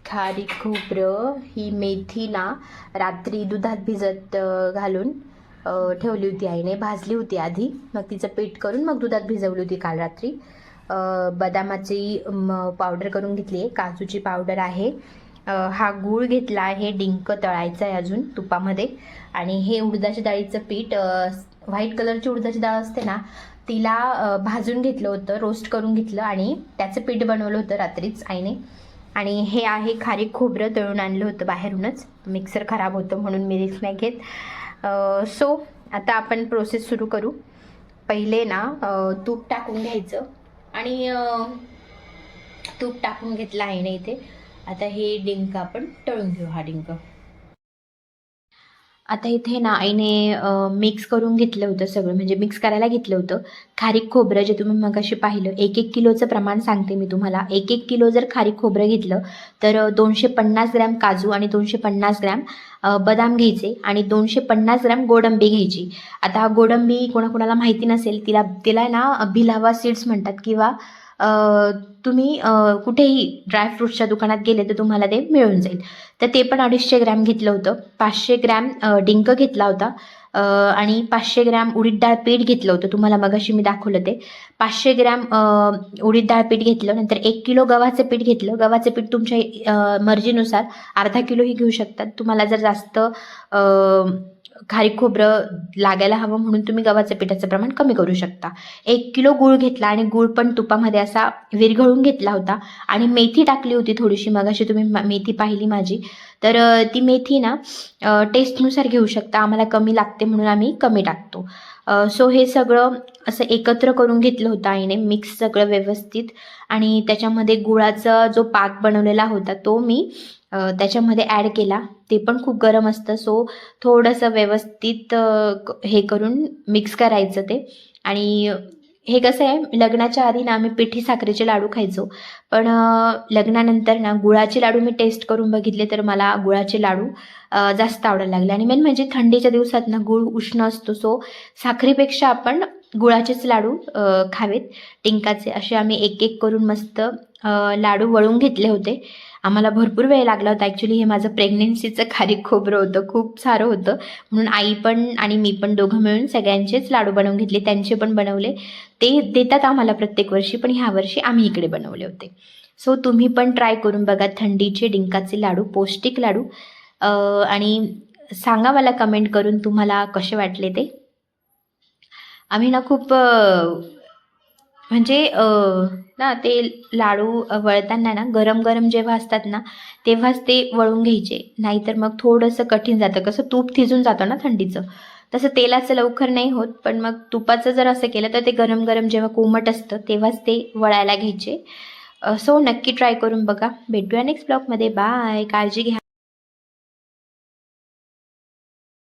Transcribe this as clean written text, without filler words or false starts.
खारीक खोबरं ही मेथी ना रात्री दुधात भिजत घालून ठेवली होती आईने. भाजली होती आधी, मग तिचं पीठ करून मग दुधात भिजवली होती काल रात्री. बदामाची पावडर करून घेतली आहे, काजूची पावडर आहे, हा गूळ घेतला आहे, डिंक तळायचा आहे अजून तुपामध्ये, आणि हे उडदाच्या डाळीचं पीठ, व्हाईट कलरची उडदाची डाळ असते ना तिला भाजून घेतलं होतं, रोस्ट करून घेतलं आणि त्याचं पीठ बनवलं होतं रात्रीच आईने. आणि हे आहे खारीक खोबरं, तळून आणलं होतं बाहेरूनच, मिक्सर खराब होतं म्हणून मी रिस्क नाही घेत. सो आता आपण प्रोसेस सुरू करू. पहिले ना तूप टाकून घ्यायचं आणि तूप टाकून घेतलं आहे ना इथे. आता हे डिंक आपण तळून घेऊ. हा डिंक आता इथे ना आईने मिक्स करून घेतलं होतं सगळं, म्हणजे मिक्स करायला घेतलं होतं. खारीक खोबरं जे तुम्ही मगाशी पाहिलं, 1-1 किलोचं प्रमाण सांगते मी तुम्हाला. 1-1 किलो जर खारीक खोबरं घेतलं तर 250 ग्रॅम काजू आणि 250 ग्रॅम बदाम घ्यायचे आणि 250 ग्रॅम गोडंबी घ्यायची. आता हा गोडंबी कोणाकोणाला माहिती नसेल, तिला ना भिलावा सीड्स म्हणतात, किंवा तुम्ही कुठेही ड्रायफ्रूट्सच्या दुकानात गेले तर तुम्हाला ते मिळून जाईल. तर ते पण 250 ग्रॅम घेतलं होतं. 500 ग्रॅम डिंक घेतला होता आणि 500 ग्रॅम उडीद डाळ पीठ घेतलं होतं, तुम्हाला मगाशी मी दाखवलं ते. 500 ग्रॅम उडीद डाळ पीठ घेतलं. नंतर 1 किलो गव्हाचं पीठ घेतलं. गव्हाचं पीठ तुमच्या मर्जीनुसार अर्धा किलोही घेऊ शकतात. तुम्हाला जर जास्त खारीक खोबरं लागायला हवं म्हणून तुम्ही गव्हाचं पिठाचं प्रमाण कमी करू शकता. 1 किलो गूळ घेतला आणि गूळ पण तुपामध्ये असा विरघळून घेतला होता. आणि मेथी टाकली होती थोडीशी, मगाशी तुम्ही मेथी पाहिली माझी. तर ती मेथी ना टेस्टनुसार घेऊ शकता, आम्हाला कमी लागते म्हणून आम्ही कमी टाकतो. सो हे सगळं असं एकत्र करून घेतलं होतं आईने, मिक्स सगळं व्यवस्थित. आणि त्याच्यामध्ये गुळाचा जो पाक बनवलेला होता तो मी त्याच्यामध्ये ॲड केला. ते पण खूप गरम असतं, सो थोडंसं व्यवस्थित हे करून मिक्स करायचं ते. आणि हे कसं आहे, लग्नाच्या आधी ना आम्ही पिठी साखरेचे लाडू खायचो, पण लग्नानंतर ना गुळाचे लाडू मी टेस्ट करून बघितले तर मला गुळाचे लाडू जास्त आवडायला लागले. आणि मेन म्हणजे थंडीच्या दिवसात ना गुळ उष्ण असतो, सो साखरेपेक्षा आपण गुळाचेच लाडू खावेत डिंकाचे. असे आम्ही एक एक करून मस्त लाडू वळून घेतले होते. आम्हाला भरपूर वेळ लागला होता. ॲक्च्युली हे माझं प्रेग्नेन्सीचं खारीक खोबरं होतं, खूप सारं होतं, म्हणून आई पण आणि मी पण दोघं मिळून सगळ्यांचेच लाडू बनवून घेतले. त्यांचे पण बनवले, ते देतात आम्हाला प्रत्येक वर्षी, पण ह्या वर्षी आम्ही इकडे बनवले होते. सो तुम्ही पण ट्राय करून बघा थंडीचे डिंकाचे लाडू, पौष्टिक लाडू. आणि सांगा मला कमेंट करून तुम्हाला कसे वाटले ते. आम्ही ना खूप म्हणजे ना ते लाडू वळताना ना गरम गरम जेव्हा असतात ना तेव्हाच ते वळून घ्यायचे, नाहीतर मग थोडंसं कठीण जातं. कसं तूप थिजून जातं ना थंडीचं, तसं तेलाचं लवकर नाही होत. पण मग तुपाचं जर असं केलं तर ते गरम गरम जेव्हा कोमट असतं तेव्हाच ते वळायला घ्यायचे. सो नक्की ट्राय करून बघा. भेटूया नेक्स्ट ब्लॉगमध्ये. बाय, काळजी घ्या.